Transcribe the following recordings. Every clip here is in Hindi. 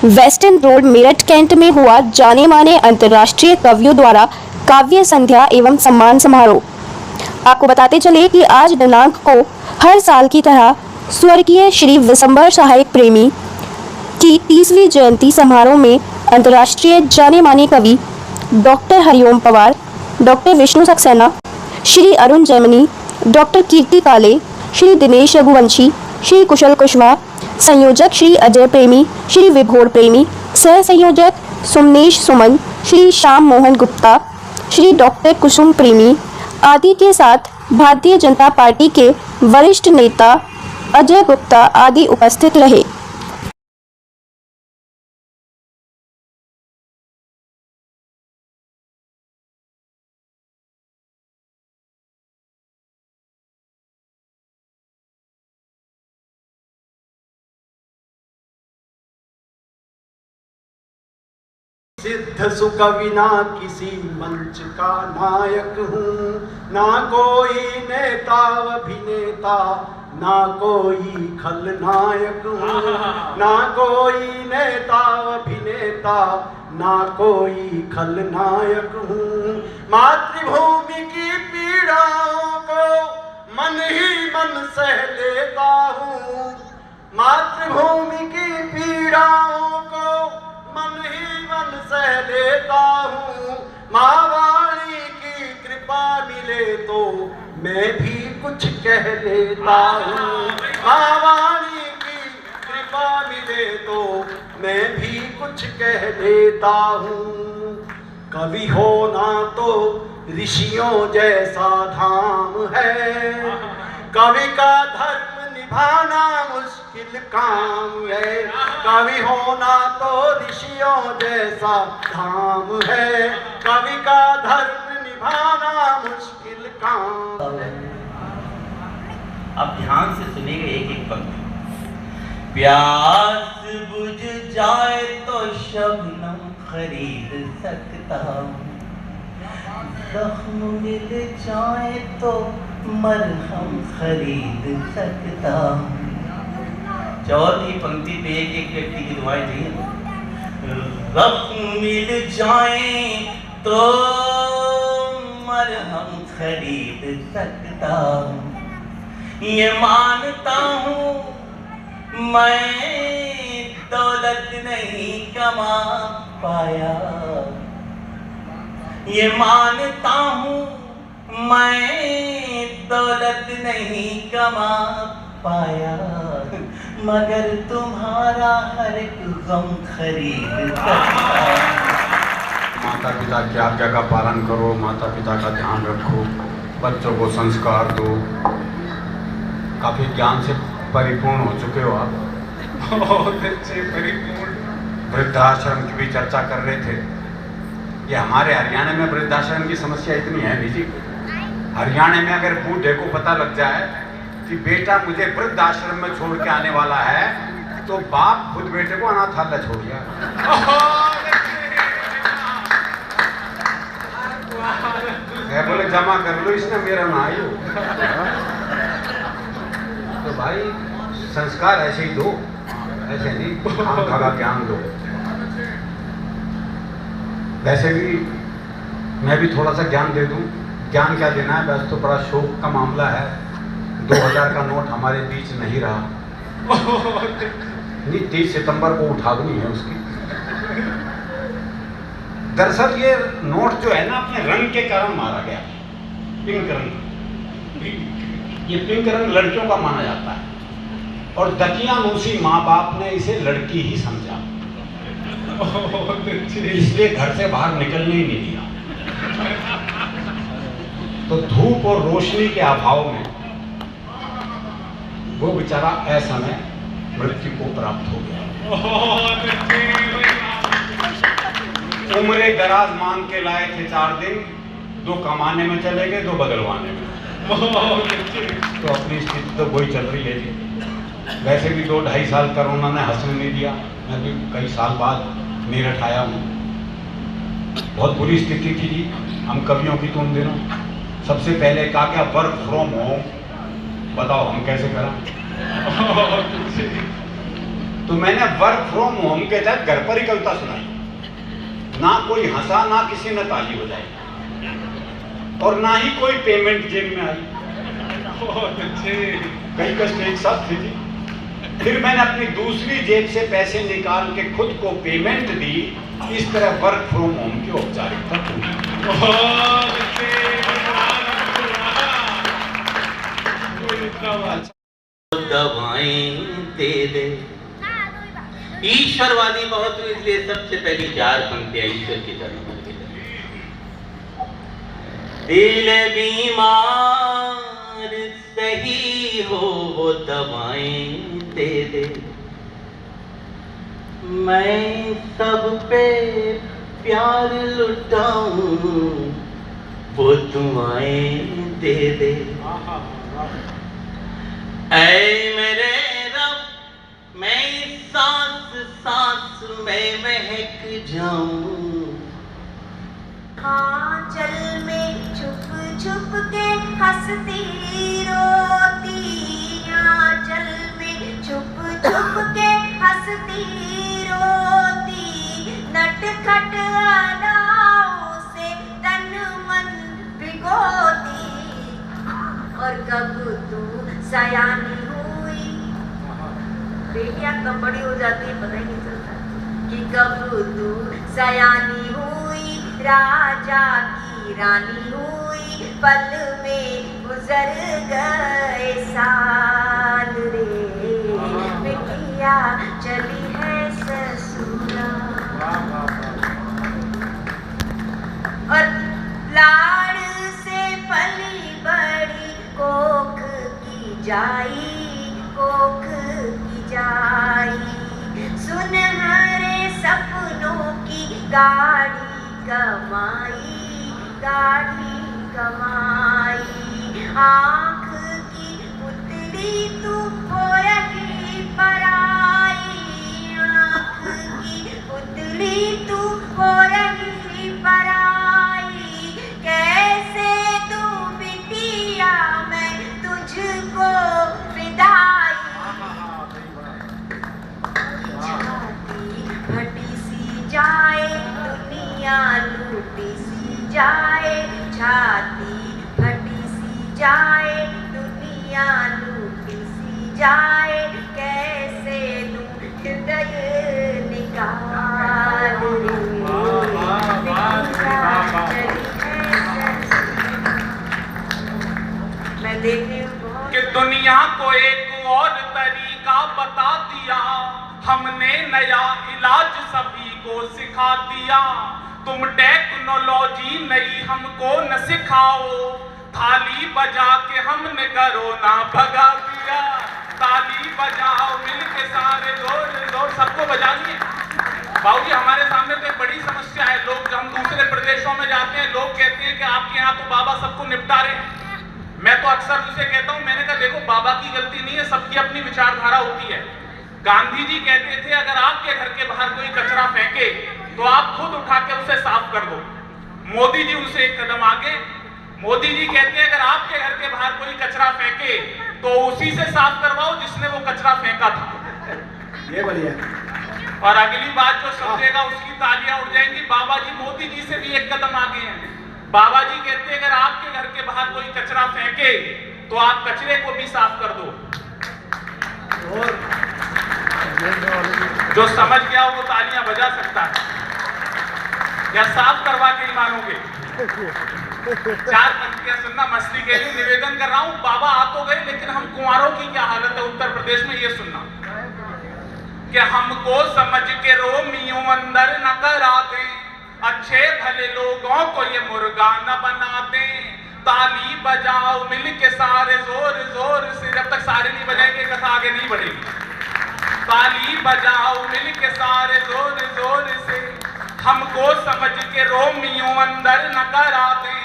वेस्टर्न रोड मेरठ कैंट में हुआ जाने माने अंतर्राष्ट्रीय कवियों द्वारा काव्य संध्या एवं सम्मान समारोह। आपको बताते चले कि आज दिनांक को हर साल की तरह स्वर्गीय श्री विशंबर सहायक प्रेमी की 30वीं जयंती समारोह में अंतर्राष्ट्रीय जाने माने कवि doctor Hariom Pawar, doctor Vishnu Saxena, Shri Arun Jaimini, doctor Kirti Kale, Shri Dinesh Raghuvanshi, Shri कुशल कुशवाहा, संयोजक श्री अजय प्रेमी, श्री विभोर प्रेमी, सह संयोजक सुमनेश सुमन, श्री श्याम मोहन गुप्ता, श्री डॉक्टर कुसुम प्रेमी आदि के साथ भारतीय जनता पार्टी के वरिष्ठ नेता अजय गुप्ता आदि उपस्थित रहे। सिद्ध सुकविना किसी मंच का नायक हूँ, ना कोई नेता अभिनेता, ना कोई खलनायक हूँ, ना कोई नेता अभिनेता, ना कोई खलनायक हूँ। मातृभूमि की पीड़ाओं को मन ही मन सह लेता हूँ, मातृभूमि की पीड़ाओं को मन ही मन सह लेता हूँ। माँ वाणी की कृपा मिले तो मैं भी कुछ कह लेता हूँ, माँ वाणी की कृपा मिले तो मैं भी कुछ कह लेता हूँ। कवि होना तो ऋषियों जैसा धाम है, कवि का धर्म निभाना मुश्किल काम है। कवि होना तो ऋषियों जैसा धाम है, कवि का धर्म निभाना मुश्किल काम है। अब ध्यान से सुनिएगा एक एक पंक्ति। प्यास बुझ जाए तो शबनम खरीद सकता हूँ, जख्म मिल जाए तो मरहम खरीद सकता हूँ। चौथी पंक्ति पे एक एक व्यक्ति की दुआएं चाहिए। जख्म मिल जाए तो मरहम खरीद सकता हूँ, ये मानता हूँ मैं दौलत नहीं कमा पाया, ये मानता हूँ मैं दौलत नहीं कमा पाया, मगर तुम्हारा हर एक गम खरीद सकता। माता पिता की आज्ञा का पालन करो, माता पिता का ध्यान रखो, बच्चों को संस्कार दो। काफ़ी ज्ञान से परिपूर्ण हो चुके हो आप, बहुत अच्छे परिपूर्ण। वृद्धाश्रम की भी चर्चा कर रहे थे। ये हमारे हरियाणा में वृद्धाश्रम की समस्या इतनी है नहीं जी। हरियाणा में अगर बूढ़े को पता लग जाए कि बेटा मुझे वृद्धाश्रम में छोड़ के आने वाला है, तो बाप खुद बेटे को अनाथालय छोड़ गया। बोले जमा कर लो, इसने मेरा ना आयु। तो भाई संस्कार ऐसे ही दो, ऐसे नहीं आंखा का ज्ञान दो। वैसे भी मैं भी थोड़ा सा ज्ञान दे दूं। ज्ञान क्या देना है, बस तो बड़ा शौक का मामला है। 2000 का नोट हमारे बीच नहीं रहा। नहीं, 30 सितंबर को उठावनी है उसकी। दरअसल ये नोट जो है ना, अपने रंग के कारण मारा गया, पिंक रंग। ये पिंक रंग लड़कियों का माना जाता है, और दकियानूसी माँ बाप ने इसे लड़की ही समझा, इसलिए घर से बाहर निकलने ही नहीं दिया। तो धूप और रोशनी के अभाव में वो बेचारा असमय मृत्यु को प्राप्त हो गया। उम्रे दराज मांग के लाए थे 4 दिन, 2 कमाने में चले गए, 2 बदलवाने में। तो अपनी स्थिति तो वही चल रही है जी। वैसे भी 2-2.5 साल कोरोना ने हंसने नहीं दिया। मैं भी कई साल बाद मेरठ आया हूँ। बहुत बुरी स्थिति थी जी हम कवियों की तो उन दिनों। सबसे पहले कहा क्या, वर्क फ्रॉम होम, बताओ हम कैसे करें। तो मैंने वर्क फ्रॉम होम के तहत घर पर ही कविता सुनाई। ना कोई हंसा, ना किसी ने ताली बजाई, और ना ही कोई पेमेंट जेब में आई। कई कष्ट एक साथ थे जी। फिर मैंने अपनी दूसरी जेब से पैसे निकाल के खुद को पेमेंट दी। इस तरह वर्क फ्रॉम होम की औपचारिकता पूरी। दवाएं दे दे। ईश्वरवादी बहुत हुई, इसलिए सबसे पहली 4 पंक्तियां ईश्वर की तरफ। दिल बीमार सही हो वो दवाएं दे दे, मैं सब पे प्यार लुटाऊं वो दुआएं दे दे। ऐ मेरे रब मैं सांस सांस में महक जाऊं। आंचल में छुप छुप के हंसती रोती, आंचल में छुप छुप के हंसती रोती, नटखट अदाओं से तन मन भिगोती। और कब तू सयानी हुई, बेटियां कब बड़ी हो जाती है पता ही नहीं चलता, कि कब तू सयानी हुई, राजा की रानी हुई, पल में गुजर गए साल रे, बिटिया चली है ससुराल। और लाड़ से पली बड़ी कोख की जाई, कोख की जाई, सुनहरे सपनों की गाड़ी कमाई, गाड़ी कमाई। आँख की पुतली तू हो रही पराई, आँख की पुतली तू हो रही पराई, कैसे तू बिटिया मैं तुझको विदाई। छाती फटी सी जाए दुनिया लूटी सी जाए, छाती फटी सी जाए दुनिया लूटी सी जाए, कैसे लूं हृदय निकाल रे, मैं देख रही हूँ कि दुनिया को एक और तरीका बता दिया, हमने नया इलाज सभी को सिखा दिया। तुम टेक्नोलॉजी नई हमको न सिखाओ, थाली बजा के हमने कोरोना भगा दिया। ताली बजाओ मिलके सारे जोर जोर, सबको बजानी है। बाबूजी हमारे सामने तो एक बड़ी समस्या है, लोग जब हम दूसरे प्रदेशों में जाते हैं लोग कहते हैं कि आपके यहाँ तो बाबा सबको निपटा रहे हैं। मैं तो अक्सर उसे कहता हूँ, मैंने कहा देखो बाबा की गलती नहीं है, सबकी अपनी विचारधारा होती है। गांधी जी कहते थे अगर आपके घर के बाहर कोई कचरा फेंके तो आप खुद उठा के उसे साफ कर दो। मोदी जी उनसे एक कदम आगे, मोदी जी कहते हैं अगर आपके घर के बाहर कोई कचरा फेंके तो उसी से साफ करवाओ जिसने वो कचरा फेंका था। ये बढ़िया। और अगली बात जो समझेगा उसकी तालियां उड़ जाएंगी। बाबा जी मोदी जी से भी एक कदम आगे हैं। बाबा जी कहते हैं अगर आपके घर के बाहर कोई कचरा फेंके तो आप कचरे को भी साफ कर दो। जो समझ गया वो तालियां बजा सकता है, या साफ करवा के ही मानोगे। 4 पंक्तियां सुनना, मस्ती के लिए निवेदन कर रहा हूं। बाबा आ तो गए लेकिन हम कुंवारों की क्या हालत है उत्तर प्रदेश में, ये सुनना। कि हमको समझ के रोमियो अंदर न करा दे, अच्छे भले लोगों को ये मुर्गा न बना दे। ताली बजाओ मिल के सारे जोर जोर से, जब तक सारे नहीं बजाएंगे कथा आगे नहीं बढ़ेगी। ताली बजाओ मिल के सारे जोर जोर से, हमको समझ के रोमियो अंदर न करा दे,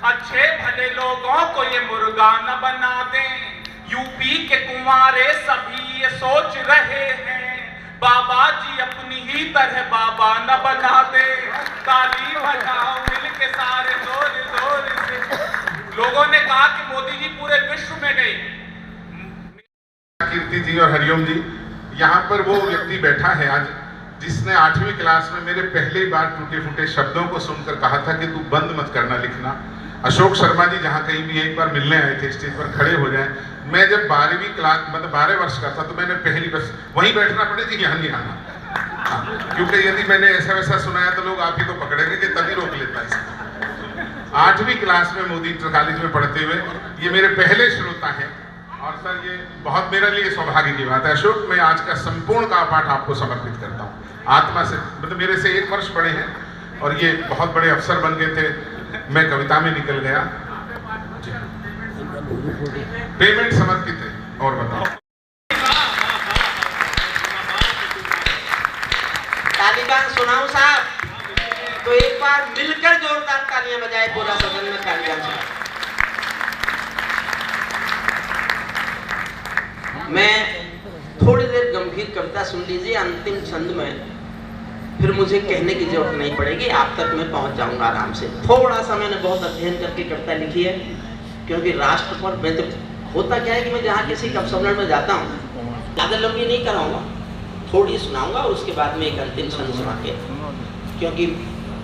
अच्छे भले लोगों को ये मुर्गा न बना दे। यूपी के कुंवारे सभी ये सोच रहे हैं, बाबा जी अपनी ही तरह बाबा न बना दे। ताली बजाओ मिल के सारे जोर जोर से। लोगों ने कहा कि मोदी जी पूरे विश्व में गए। कीर्ति जी और हरिओम जी, यहाँ पर वो व्यक्ति बैठा है आज जिसने 8वीं क्लास में मेरे पहली बार टूटे फूटे शब्दों को सुनकर कहा था कि तू बंद मत करना लिखना। अशोक शर्मा जी जहाँ कहीं भी एक बार मिलने आए थे, स्टेज पर खड़े हो जाए। मैं जब 12वीं क्लास मतलब 12 वर्ष का था तो मैंने पहली बस वहीं बैठना पड़े थी, यहाँ नहीं आना, क्योंकि यदि मैंने ऐसा वैसा सुनाया तो लोग आप ही को पकड़ेंगे कि तभी रोक लेता है। 8वीं क्लास में मोदी इंटर कॉलेज में पढ़ते हुए ये मेरे पहले श्रोता हैं और सर ये बहुत मेरे लिए सौभाग्य की बात है। अशोक, मैं आज का संपूर्ण का पाठ आपको समर्पित करता हूँ आत्मा से। मतलब मेरे से 1 वर्ष बड़े हैं और ये बहुत बड़े अफसर बन गए थे, मैं कविता में निकल गया। पेमेंट समर्पित है। और बताओ, तालिबान सुनाऊं साहब? तो एक बार मिलकर जोरदार तालियां बजाए पूरा सदन में तालिबान सुनाओ। मैं थोड़ी देर गंभीर कविता सुन लीजिए अंतिम छंद में, फिर मुझे कहने की जरूरत नहीं पड़ेगी, आप तक मैं पहुंच जाऊंगा आराम से। थोड़ा सा मैंने बहुत अध्ययन करके कविता लिखी है, क्योंकि राष्ट्र पर मैं तो होता क्या है कि मैं जहाँ किसी कवि सम्मेलन में जाता हूँ ज़्यादा लंबी नहीं कराऊंगा, थोड़ी सुनाऊंगा और उसके बाद में एक अंतिम छंद सुना के, क्योंकि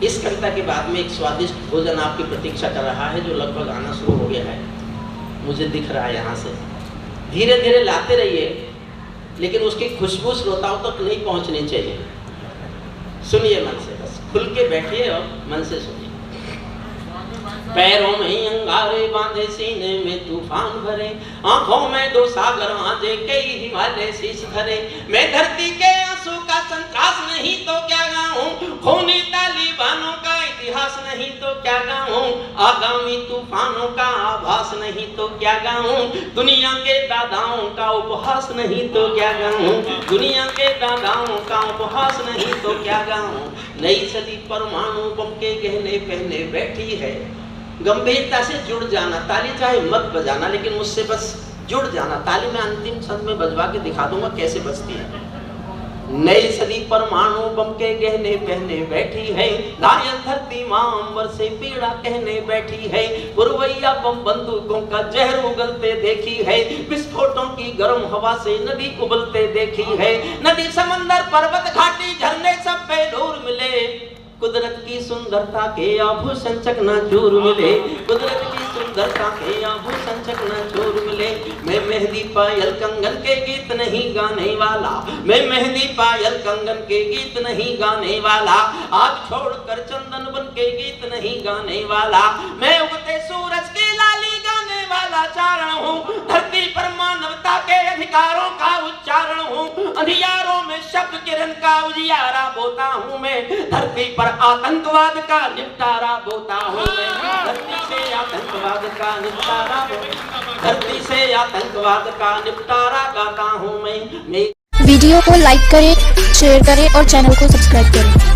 इस कविता के बाद में एक स्वादिष्ट भोजन आपकी प्रतीक्षा कर रहा है जो लगभग आना शुरू हो गया है, मुझे दिख रहा है यहाँ से। धीरे धीरे लाते रहिए, लेकिन उसकी खुशबू श्रोताओं तक नहीं पहुँचनी चाहिए। सुनिए मन से, बस खुल के बैठिए और मन से सुनिए। पैरों में अंगारे बांधे, सीने में तूफान भरे, आंखों में 2 सागर आंजे, कई हिमालय शीश धरे। मैं धरती के आंसू का संत्रास नहीं तो क्या गाऊं, खूनी तालिबानों का इतिहास नहीं तो क्या गाऊं, आगामी तूफानों का आभास नहीं तो क्या गाऊं, दुनिया के दादाओं का उपहास नहीं तो क्या गाऊं, दुनिया के दादाओं का उपहास नहीं तो क्या गाऊं। नई सदी परमाणु बम के गहने पहने बैठी है, गंभीरता से जुड़ जाना, ताली चाहे मत बजाना लेकिन मुझसे बस जुड़ जाना। ताली मैं अंतिम छंद में बजवा के दिखा दूंगा कैसे बजती है। नई सदी परमाणु बम के गहने पहने बैठी है, घायल धरती मां अंबर से पीड़ा कहने बैठी है, पुरवैया बम बंदूकों का जहर उगलते देखी है, विस्फोटों की गर्म हवा से नदी उबलते देखी है। नदी समंदर पर्वत घाटी झरने सब पे नूर मिले, कुदरत की सुंदरता के आभूषण चकनाचूर मिले, कुदरत की सुंदरता के आभूषण चकनाचूर मिले। मैं मेहंदी पायल कंगन के गीत नहीं गाने वाला, मैं मेहंदी पायल कंगन के गीत नहीं गाने वाला, आग छोड़कर चंदन बन के गीत नहीं गाने वाला। मैं उगते सूरज की लाली गाने वाला चारण हूँ, धरती पर मानवता के अधिकारों का उच्चारण हूँ, अंधियारों में शब्द किरण का उजियारा बोता हूँ मैं, धरती पर आतंकवाद का निपटारा बोता हूँ मैं, धरती से आतंकवाद का निपटारा, धरती से आतंकवाद का निपटारा गाता हूँ मैं। वीडियो को लाइक करें, शेयर करें और चैनल को सब्सक्राइब करें।